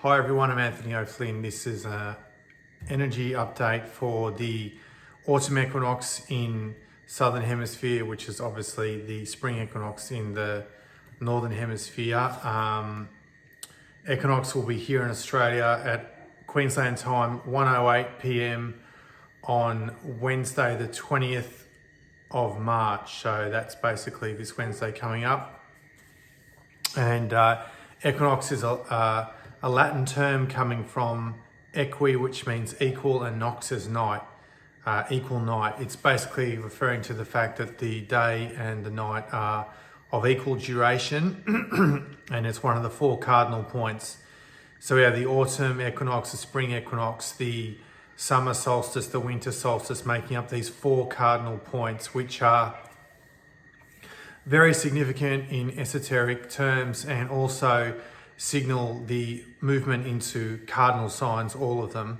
Hi everyone, I'm Anthony O'Flynn. This is an energy update for the autumn equinox in Southern Hemisphere, which is obviously the spring equinox in the Northern Hemisphere. Equinox will be here in Australia at Queensland time, 1:08 p.m. on Wednesday the 20th of March. So that's basically this Wednesday coming up. And equinox is a Latin term coming from equi, which means equal, and nox is night, equal night. It's basically referring to the fact that the day and the night are of equal duration, and it's one of the four cardinal points. So we have the autumn equinox, the spring equinox, the summer solstice, the winter solstice, making up these four cardinal points, which are very significant in esoteric terms and also signal the movement into cardinal signs, all of them.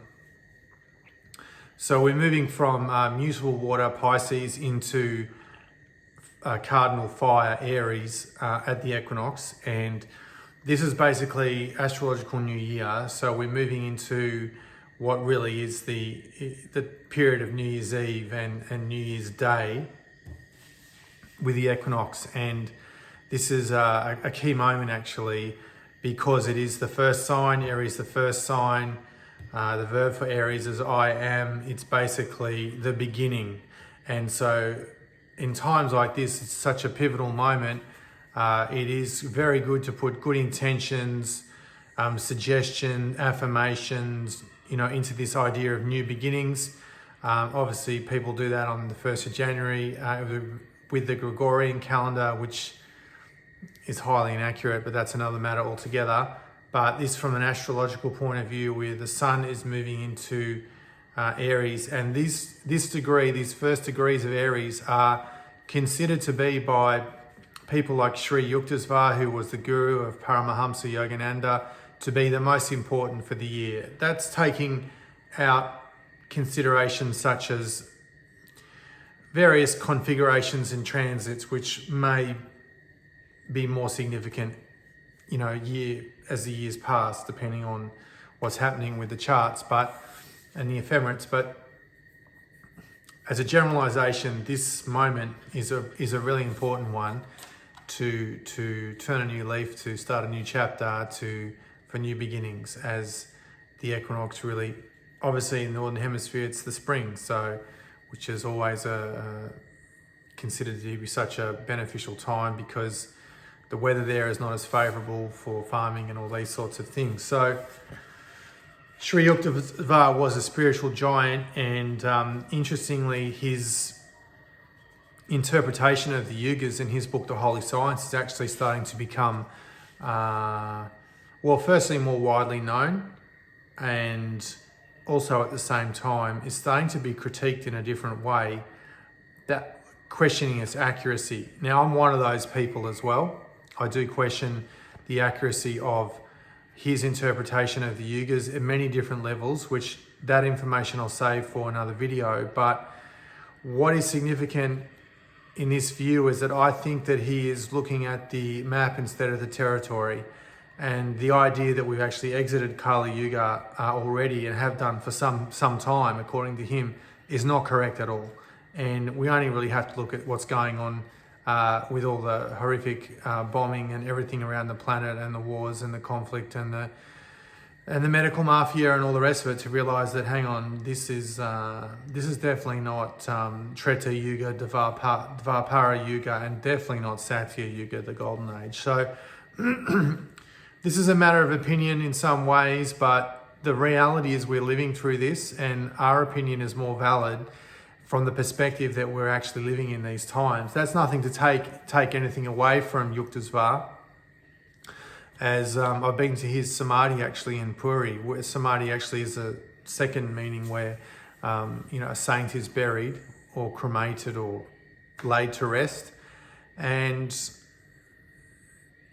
So we're moving from mutable water, Pisces, into cardinal fire, Aries, at the equinox. And this is basically astrological new year. So we're moving into what really is the period of New Year's Eve and New Year's Day with the equinox. And this is a key moment actually, because it is the first sign. Aries, the first sign. The verb for Aries is I am. It's basically the beginning. And so in times like this, it's such a pivotal moment. It is very good to put good intentions, suggestion, affirmations, into this idea of new beginnings. Obviously, people do that on the 1st of January with the Gregorian calendar, which is highly inaccurate, but that's another matter altogether. But this from an astrological point of view, where the sun is moving into Aries, and these first degrees of Aries are considered to be by people like Sri Yukteswar, who was the guru of Paramahamsa Yogananda, to be the most important for the year. That's taking out considerations such as various configurations and transits, which may be more significant, as the years pass, depending on what's happening with the charts, and the ephemerates. But as a generalization, this moment is a really important one to turn a new leaf, to start a new chapter, for new beginnings, as the equinox really, obviously in the Northern Hemisphere, it's the spring, which is always considered to be such a beneficial time because the weather there is not as favourable for farming and all these sorts of things. So Sri Yukteswar was a spiritual giant, and interestingly, his interpretation of the Yugas in his book, The Holy Science, is actually starting to become, firstly more widely known, and also at the same time is starting to be critiqued in a different way, that questioning its accuracy. Now, I'm one of those people as well. I do question the accuracy of his interpretation of the Yugas at many different levels, which that information I'll save for another video. But what is significant in this view is that I think that he is looking at the map instead of the territory. And the idea that we've actually exited Kali Yuga already, and have done for some time, according to him, is not correct at all. And we only really have to look at what's going on with all the horrific bombing and everything around the planet, and the wars and the conflict and the medical mafia and all the rest of it, to realise that, hang on, this is definitely not Treta Yuga, Dvapara Yuga, and definitely not Satya Yuga, the Golden Age. So this is a matter of opinion in some ways, but the reality is we're living through this, and our opinion is more valid from the perspective that we're actually living in these times. That's nothing to take anything away from Yukteswar, as I've been to his samadhi actually in Puri, where samadhi actually is a second meaning where a saint is buried or cremated or laid to rest, and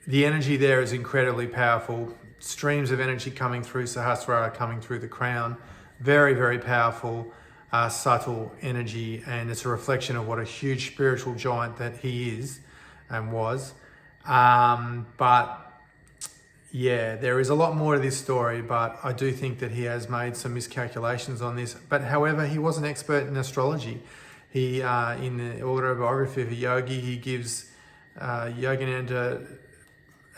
the energy there is incredibly powerful. Streams of energy coming through Sahasrara, coming through the crown, very, very powerful. Subtle energy, and it's a reflection of what a huge spiritual giant that he is and was. But yeah, there is a lot more to this story, but I do think that he has made some miscalculations on this. But however, he was an expert in astrology. He, in the autobiography of a yogi, he gives Yogananda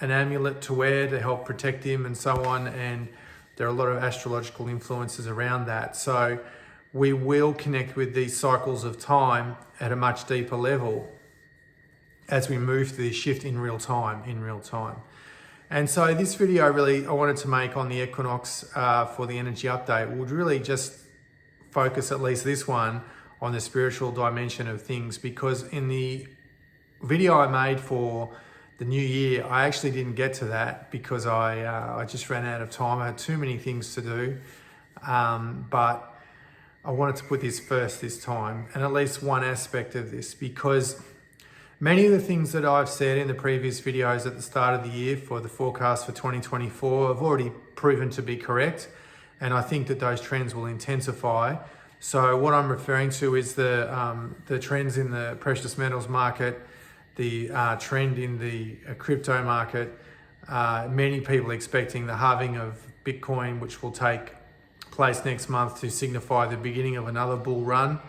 an amulet to wear to help protect him and so on. And there are a lot of astrological influences around that. So we will connect with these cycles of time at a much deeper level as we move through this shift in real time. And so this video I wanted to make on the equinox for the energy update would really just focus, at least this one, on the spiritual dimension of things, because in the video I made for the new year, I actually didn't get to that because I just ran out of time. I had too many things to do, but I wanted to put this first this time, and at least one aspect of this, because many of the things that I've said in the previous videos at the start of the year for the forecast for 2024 have already proven to be correct, and I think that those trends will intensify. So what I'm referring to is the trends in the precious metals market, the trend in the crypto market, many people expecting the halving of Bitcoin, which will take place next month to signify the beginning of another bull run.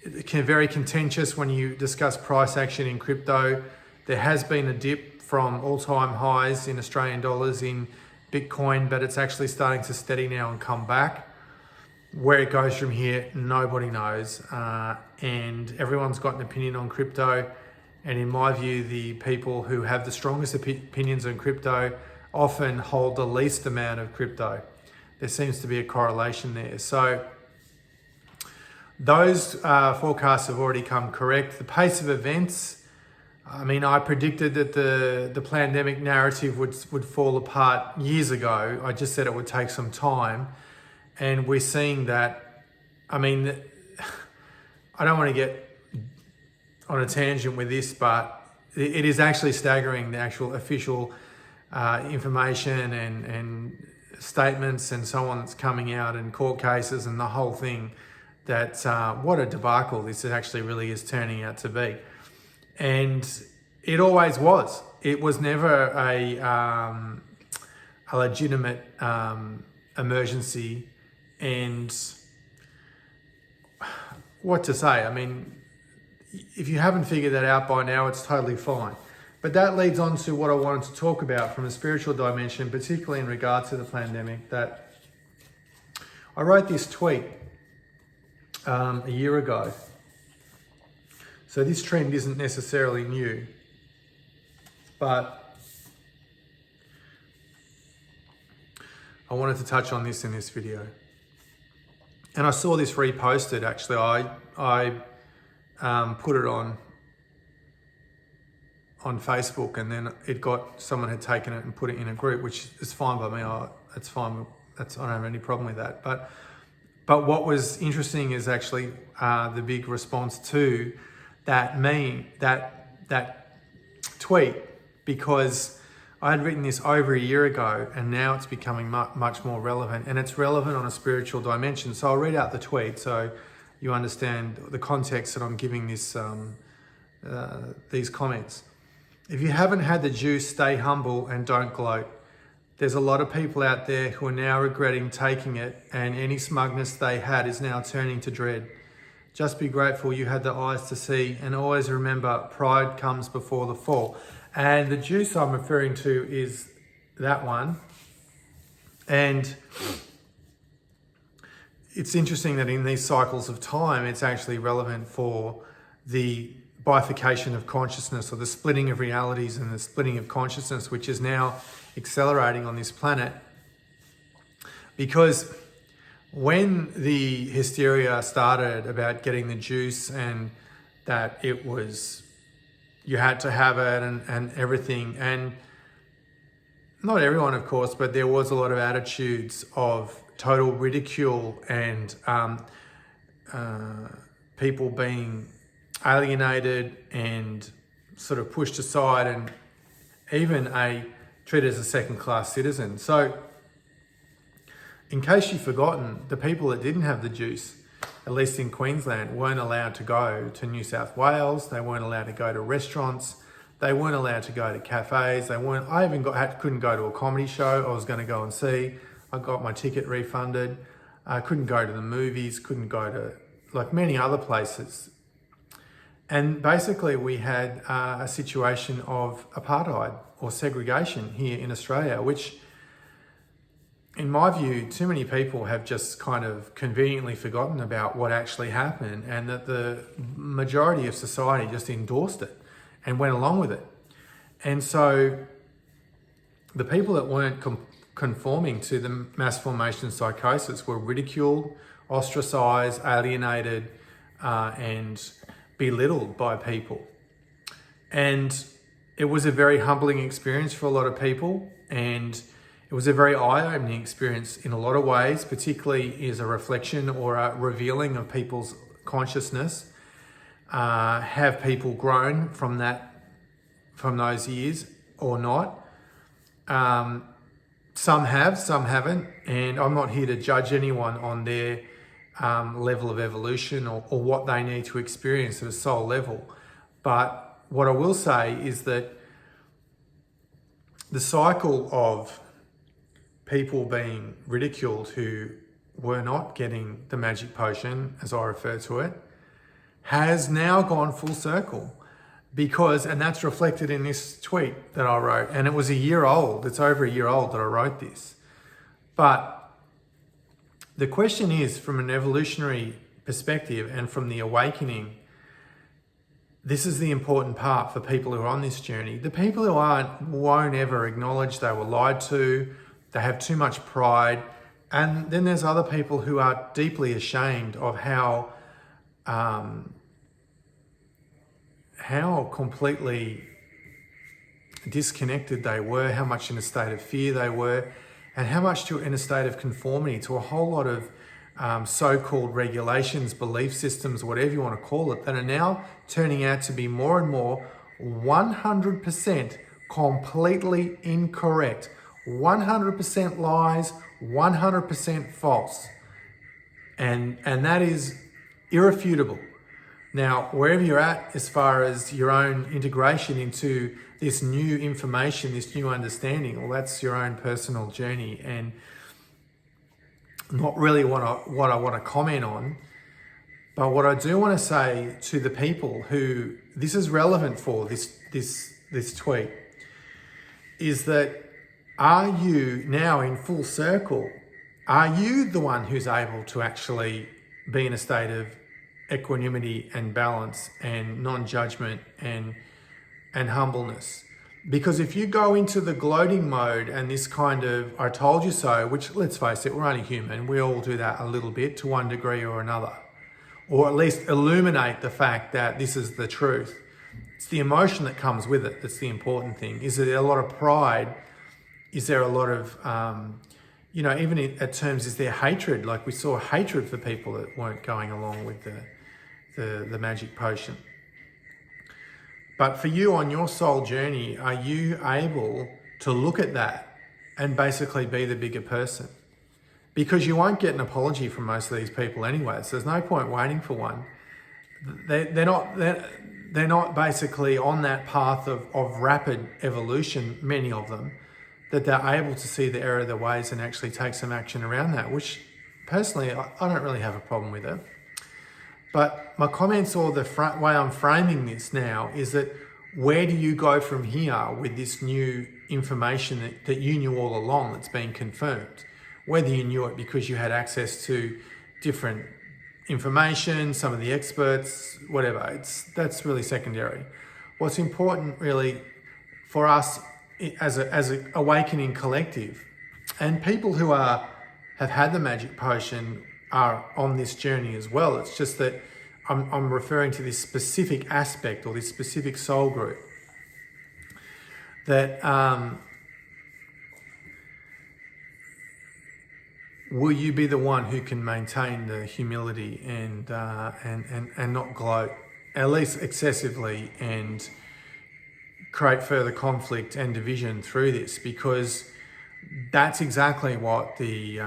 Very contentious when you discuss price action in crypto. There has been a dip from all-time highs in Australian dollars in Bitcoin, but it's actually starting to steady now and come back. Where it goes from here, nobody knows. And everyone's got an opinion on crypto. And in my view, the people who have the strongest opinions on crypto often hold the least amount of crypto. There seems to be a correlation there. So those forecasts have already come correct. The pace of events, I mean, I predicted that the pandemic narrative would fall apart years ago. I just said it would take some time. And we're seeing that. I mean, I don't want to get on a tangent with this, but it is actually staggering, the actual official information and statements and so on that's coming out, and court cases and the whole thing. That what a debacle this actually really is turning out to be. And it always was. It was never a legitimate emergency. And what to say? I mean, if you haven't figured that out by now, it's totally fine. But that leads on to what I wanted to talk about from a spiritual dimension, particularly in regard to the pandemic, that I wrote this tweet a year ago. So this trend isn't necessarily new, but I wanted to touch on this in this video. And I saw this reposted, actually. I put it on Facebook, and then someone had taken it and put it in a group, which is fine by me. It's fine. I don't have any problem with that. But what was interesting is actually the big response to that tweet, because I had written this over a year ago, and now it's becoming much more relevant, and it's relevant on a spiritual dimension. So I'll read out the tweet so you understand the context that I'm giving this these comments. If you haven't had the juice, stay humble and don't gloat. There's a lot of people out there who are now regretting taking it, and any smugness they had is now turning to dread. Just be grateful you had the eyes to see, and always remember, pride comes before the fall. And the juice I'm referring to is that one. And it's interesting that in these cycles of time, it's actually relevant for the bifurcation of consciousness, or the splitting of realities and the splitting of consciousness, which is now accelerating on this planet. Because when the hysteria started about getting the juice, and that it was, you had to have it and everything, and not everyone, of course, but there was a lot of attitudes of total ridicule and people being alienated and sort of pushed aside, and even treated as a second-class citizen. So in case you've forgotten, the people that didn't have the juice, at least in Queensland, weren't allowed to go to New South Wales. They weren't allowed to go to restaurants. They weren't allowed to go to cafes. I even couldn't go to a comedy show I was going to go and see. I got my ticket refunded. I couldn't go to the movies, couldn't go to like many other places. And basically we had a situation of apartheid or segregation here in Australia, which in my view, too many people have just kind of conveniently forgotten about what actually happened, and that the majority of society just endorsed it and went along with it. And so the people that weren't conforming to the mass formation psychosis were ridiculed, ostracized, alienated, and belittled by people. And it was a very humbling experience for a lot of people, and it was a very eye-opening experience in a lot of ways, particularly as a reflection or a revealing of people's consciousness. Have people grown from those years or not? Some have, some haven't, and I'm not here to judge anyone on their level of evolution or what they need to experience at a soul level. But what I will say is that the cycle of people being ridiculed who were not getting the magic potion, as I refer to it, has now gone full circle. And that's reflected in this tweet that I wrote. And it was a year old. It's over a year old that I wrote this. But the question is, from an evolutionary perspective and from the awakening, this is the important part for people who are on this journey. The people who won't ever acknowledge they were lied to. They have too much pride. And then there's other people who are deeply ashamed of how completely disconnected they were, how much in a state of fear they were, and how much in a state of conformity to a whole lot of so-called regulations, belief systems, whatever you want to call it, that are now turning out to be more and more 100% completely incorrect. 100% lies, 100% false. And that is irrefutable. Now, wherever you're at as far as your own integration into this new information, this new understanding, well, that's your own personal journey, and not really what I want to comment on. But what I do want to say to the people who this is relevant for, this tweet, is that are you now in full circle? Are you the one who's able to actually be in a state of equanimity and balance and non-judgment and humbleness? Because if you go into the gloating mode and this kind of I told you so, which, let's face it, we're only human, we all do that a little bit to one degree or another, or at least illuminate the fact that this is the truth. It's the emotion that comes with it that's the important thing. Is there a lot of pride? Is there a lot of, even at terms, is there hatred? Like we saw hatred for people that weren't going along with the magic potion. But for you on your soul journey, are you able to look at that and basically be the bigger person? Because you won't get an apology from most of these people anyway, so there's no point waiting for one. They're not basically on that path of rapid evolution, many of them, that they're able to see the error of their ways and actually take some action around that, which personally, I don't really have a problem with it. But my comments, or the way I'm framing this now, is that where do you go from here with this new information that you knew all along that's been confirmed? Whether you knew it because you had access to different information, some of the experts, whatever, that's really secondary. What's important really for us as an awakening collective, and people who have had the magic potion are on this journey as well. It's just that I'm referring to this specific aspect or this specific soul group that will you be the one who can maintain the humility and not gloat, at least excessively, and create further conflict and division through this? Because that's exactly what the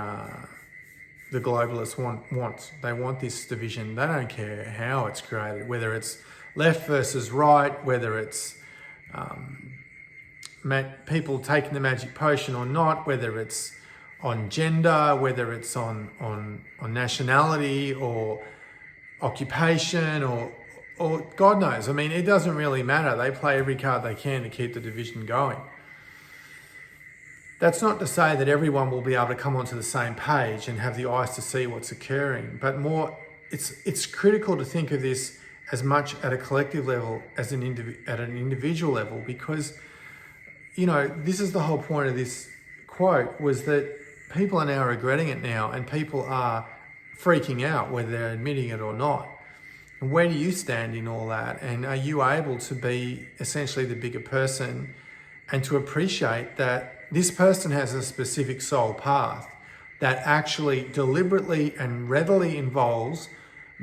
globalists want. They want this division. They don't care how it's created, whether it's left versus right, whether it's people taking the magic potion or not, whether it's on gender, whether it's on nationality or occupation or God knows. I mean, it doesn't really matter. They play every card they can to keep the division going. That's not to say that everyone will be able to come onto the same page and have the eyes to see what's occurring, but more, it's critical to think of this as much at a collective level as at an individual level, because, you know, this is the whole point of this quote, was that people are now regretting it now, and people are freaking out whether they're admitting it or not. And where do you stand in all that? And are you able to be essentially the bigger person and to appreciate that this person has a specific soul path that actually deliberately and readily involves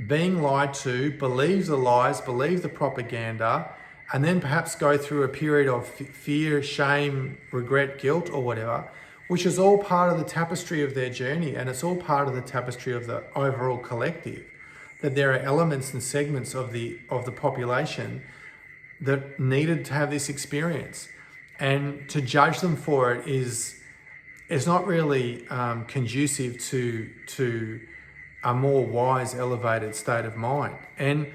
being lied to, believe the lies, believe the propaganda, and then perhaps go through a period of fear, shame, regret, guilt, or whatever, which is all part of the tapestry of their journey, and it's all part of the tapestry of the overall collective. That there are elements and segments of the population that needed to have this experience, and to judge them for it is not really conducive to a more wise, elevated state of mind. And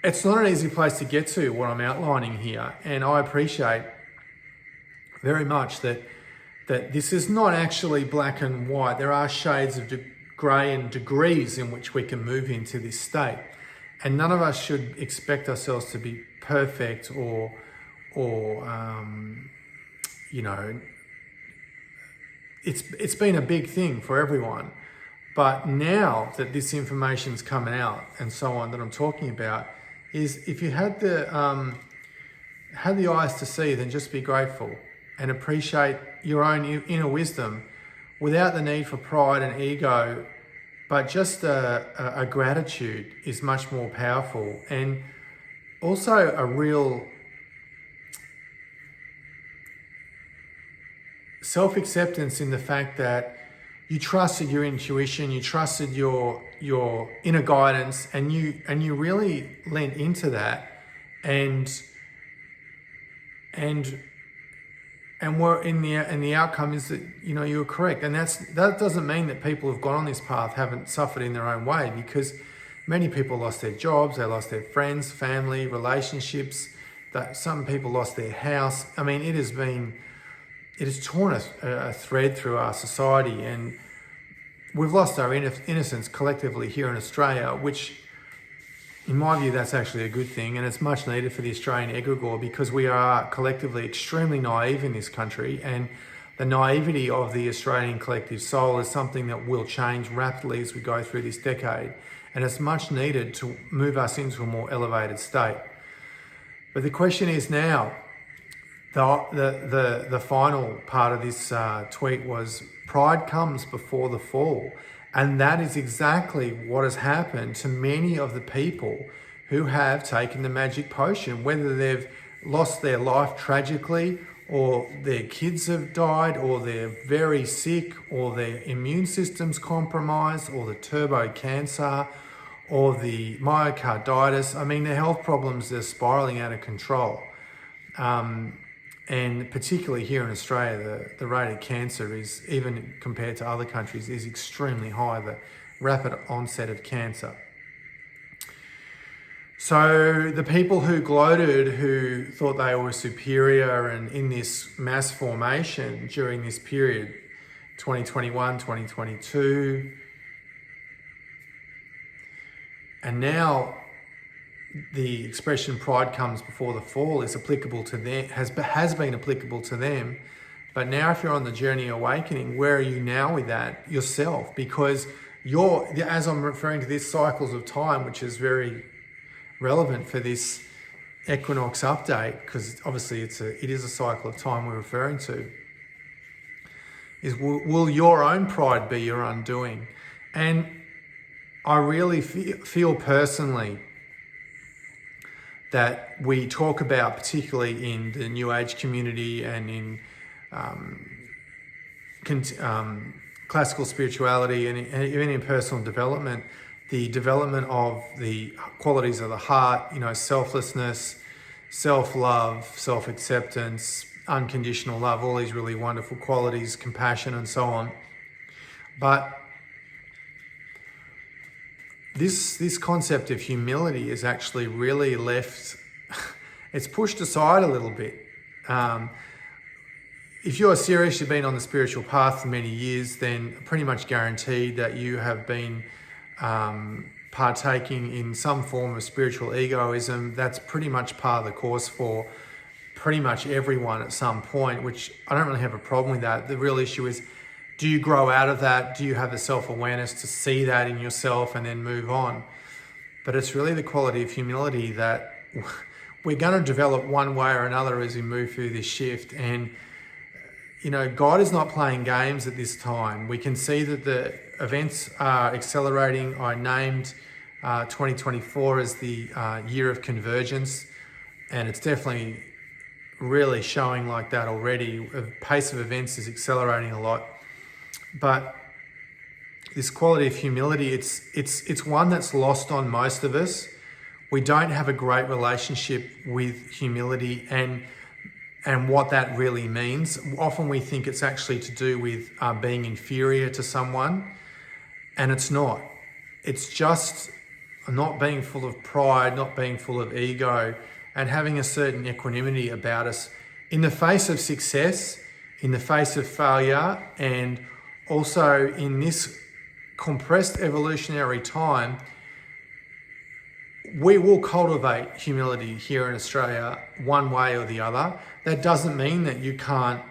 it's not an easy place to get to, what I'm outlining here. And I appreciate very much that this is not actually black and white. There are shades of grey and degrees in which we can move into this state. And none of us should expect ourselves to be perfect or you know, it's been a big thing for everyone. But now that this information's coming out and so on that I'm talking about, is if you had the eyes to see, then just be grateful and appreciate your own inner wisdom without the need for pride and ego, but just a gratitude is much more powerful, and also a real self-acceptance in the fact that you trusted your intuition, you trusted your inner guidance, and you really lent into that, and were in the outcome is that, you know, you were correct. And that doesn't mean that people who've gone on this path haven't suffered in their own way, because many people lost their jobs, they lost their friends, family, relationships, that some people lost their house. I mean, it has torn a thread through our society, and we've lost our innocence collectively here in Australia, which, in my view, that's actually a good thing, and it's much needed for the Australian egregore, because we are collectively extremely naive in this country, and the naivety of the Australian collective soul is something that will change rapidly as we go through this decade, and it's much needed to move us into a more elevated state. But the question is now, the final part of this tweet was, pride comes before the fall. And that is exactly what has happened to many of the people who have taken the magic potion, whether they've lost their life tragically, or their kids have died, or they're very sick, or their immune system's compromised, or the turbo cancer, or the myocarditis. I mean, the health problems are spiraling out of control. And particularly here in Australia, the rate of cancer is, even compared to other countries, is extremely high, the rapid onset of cancer. So the people who gloated, who thought they were superior and in this mass formation during this period, 2021, 2022, and now the expression pride comes before the fall is applicable to them, has been applicable to them. But now if you're on the journey of awakening, where are you now with that yourself? Because as I'm referring to this cycles of time, which is very relevant for this equinox update, because obviously it is a cycle of time we're referring to, is will your own pride be your undoing? And I really feel personally that we talk about, particularly in the New Age community and in classical spirituality and even in personal development, the development of the qualities of the heart, you know, selflessness, self-love, self-acceptance, unconditional love, all these really wonderful qualities, compassion and so on. But this concept of humility is actually really left, it's pushed aside a little bit. If you're seriously been on the spiritual path for many years, then pretty much guaranteed that you have been partaking in some form of spiritual egoism. That's pretty much par of the course for pretty much everyone at some point, which I don't really have a problem with that. The real issue is, do you grow out of that? Do you have the self-awareness to see that in yourself and then move on? But it's really the quality of humility that we're going to develop one way or another as we move through this shift. And, you know, God is not playing games at this time. We can see that the events are accelerating. I named 2024 as the year of convergence, and it's definitely really showing like that already. The pace of events is accelerating a lot. But this quality of humility, it's one that's lost on most of us. We don't have a great relationship with humility and what that really means. Often we think it's actually to do with being inferior to someone, and it's not. It's just not being full of pride, not being full of ego, and having a certain equanimity about us in the face of success, in the face of failure, and also in this compressed evolutionary time. We will cultivate humility here in Australia one way or the other. That doesn't mean that you can't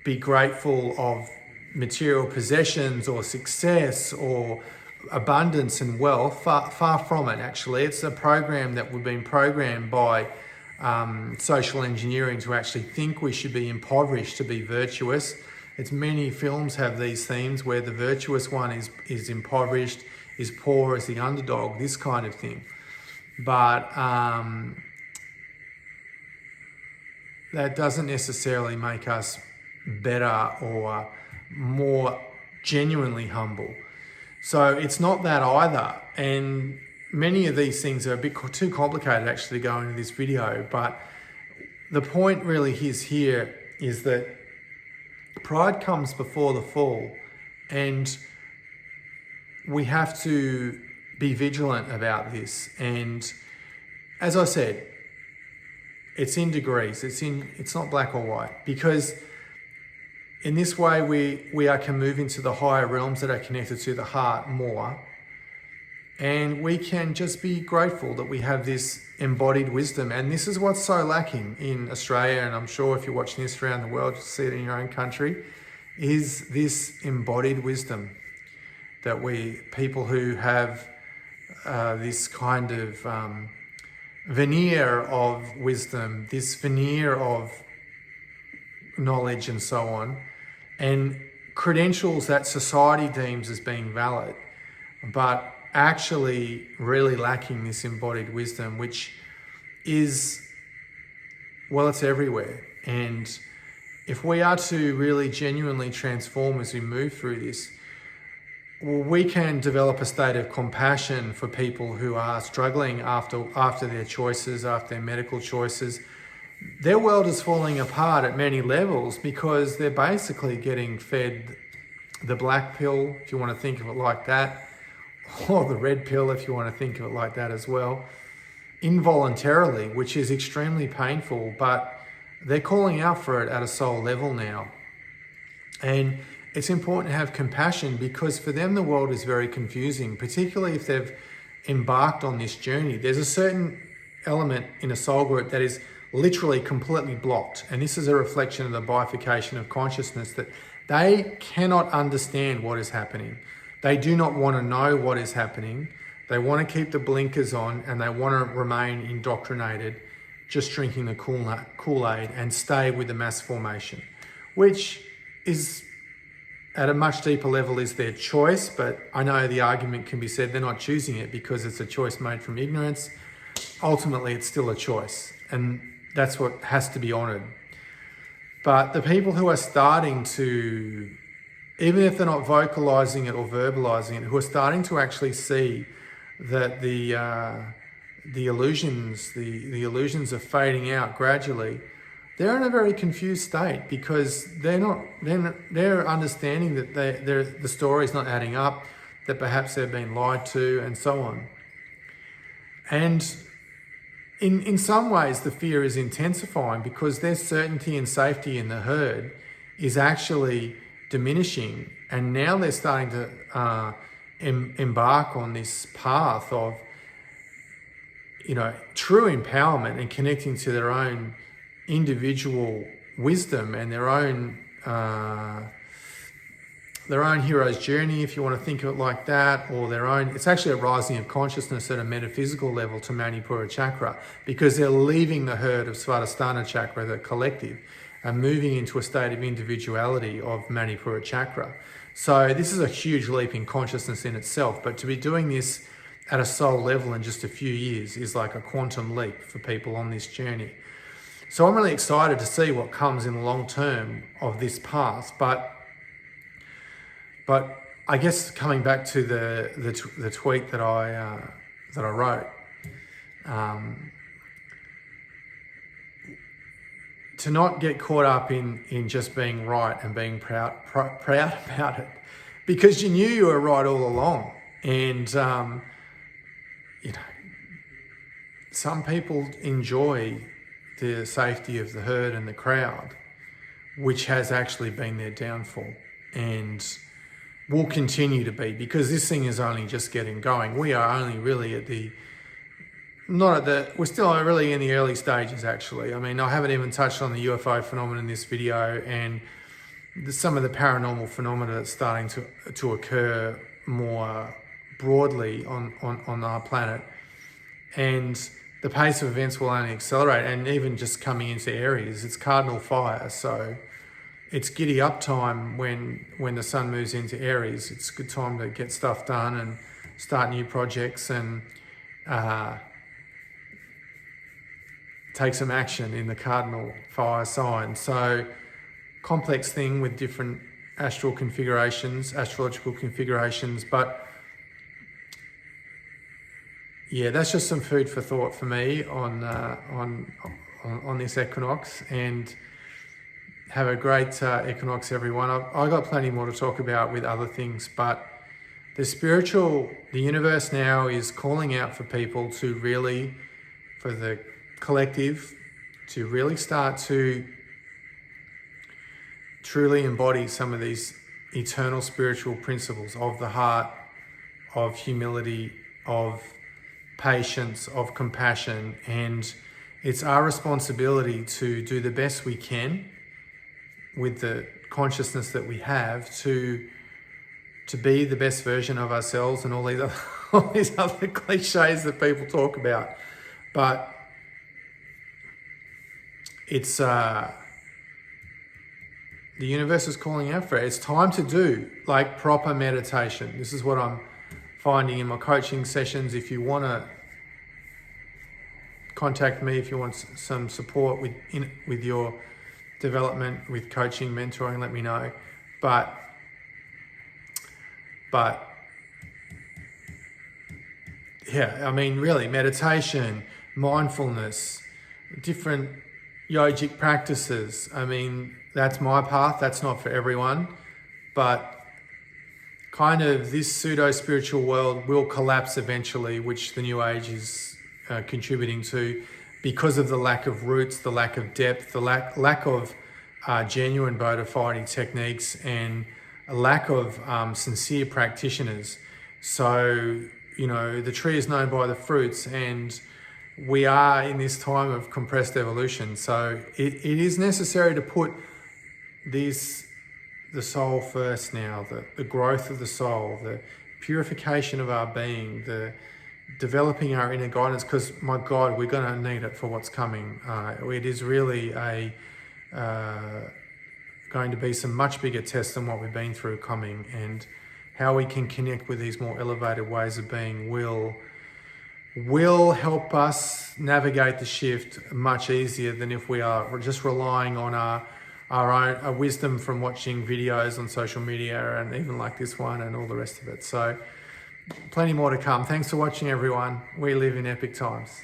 be grateful of material possessions or success or abundance and wealth. Far from it, actually. It's a program that we've been programmed by social engineering to actually think we should be impoverished to be virtuous. It's many films have these themes where the virtuous one is impoverished, is poor, is the underdog, this kind of thing. But that doesn't necessarily make us better or more genuinely humble. So it's not that either. And many of these things are a bit too complicated actually to go into this video. But the point really here is that pride comes before the fall, and we have to be vigilant about this. And as I said, it's in degrees. It's not black or white, because in this way we can move into the higher realms that are connected to the heart more, and we can just be grateful that we have this embodied wisdom. And this is what's so lacking in Australia, and I'm sure if you're watching this around the world, you'll see it in your own country, is this embodied wisdom that people who have this kind of veneer of wisdom, this veneer of knowledge and so on, and credentials that society deems as being valid, but actually really lacking this embodied wisdom, which is, well, it's everywhere. And if we are to really genuinely transform as we move through this, well, we can develop a state of compassion for people who are struggling after their choices, after their medical choices. Their world is falling apart at many levels because they're basically getting fed the black pill, if you want to think of it like that, or the red pill, if you want to think of it like that as well, involuntarily, which is extremely painful, but they're calling out for it at a soul level now. And it's important to have compassion, because for them the world is very confusing, particularly if they've embarked on this journey. There's a certain element in a soul group that is literally completely blocked, and this is a reflection of the bifurcation of consciousness, that they cannot understand what is happening. They do not want to know what is happening. They want to keep the blinkers on, and they want to remain indoctrinated, just drinking the Kool-Aid, and stay with the mass formation, which is at a much deeper level is their choice. But I know the argument can be said they're not choosing it because it's a choice made from ignorance. Ultimately, it's still a choice, and that's what has to be honored. But the people who are starting to, even if they're not vocalizing it or verbalizing it, who are starting to actually see that the illusions, the illusions are fading out gradually, they're in a very confused state because they're understanding that the story's not adding up, that perhaps they're being lied to, and so on. And in some ways, the fear is intensifying because their certainty and safety in the herd is actually diminishing, and now they're starting to embark on this path of, true empowerment and connecting to their own individual wisdom and their own hero's journey, if you want to think of it like that, or it's actually a rising of consciousness at a metaphysical level to Manipura chakra, because they're leaving the herd of Svadhisthana chakra, the collective, and moving into a state of individuality of Manipura chakra. So this is a huge leap in consciousness in itself, but to be doing this at a soul level in just a few years is like a quantum leap for people on this journey. So I'm really excited to see what comes in the long term of this path, but I guess coming back to the tweet that I wrote, to not get caught up in just being right and being proud about it, because you knew you were right all along, and some people enjoy the safety of the herd and the crowd, which has actually been their downfall and will continue to be, because this thing is only just getting going. We are only really we're still really in the early stages, actually. I mean, I haven't even touched on the UFO phenomenon in this video, and some of the paranormal phenomena that's starting to occur more broadly on our planet. And the pace of events will only accelerate, and even just coming into Aries, it's cardinal fire, so it's giddy up time when the sun moves into Aries. It's a good time to get stuff done and start new projects and take some action in the cardinal fire sign. So complex thing with different astrological configurations, but yeah, that's just some food for thought for me on this equinox. And have a great equinox, everyone. I've got plenty more to talk about with other things, but the universe now is calling out for people to really, for the collective, to really start to truly embody some of these eternal spiritual principles of the heart, of humility, of patience, of compassion. And it's our responsibility to do the best we can with the consciousness that we have to be the best version of ourselves, and all these other cliches that people talk about. But it's the universe is calling out for it. It's time to do like proper meditation. This is what I'm finding in my coaching sessions. If you want to contact me, if you want some support with your development, with coaching, mentoring, let me know. But yeah, I mean, really, meditation, mindfulness, different yogic practices. I mean, that's my path. That's not for everyone, but kind of this pseudo-spiritual world will collapse eventually, which the New Age is contributing to, because of the lack of roots, the lack of depth, the lack of genuine bona fide techniques, and a lack of sincere practitioners. So, the tree is known by the fruits, and we are in this time of compressed evolution. So it is necessary to put the soul first now, the growth of the soul, the purification of our being, the developing our inner guidance, because my God, we're going to need it for what's coming. It is really going to be some much bigger tests than what we've been through coming, and how we can connect with these more elevated ways of being will help us navigate the shift much easier than if we are just relying on our own wisdom from watching videos on social media, and even like this one and all the rest of it. So plenty more to come. Thanks for watching, everyone. We live in epic times.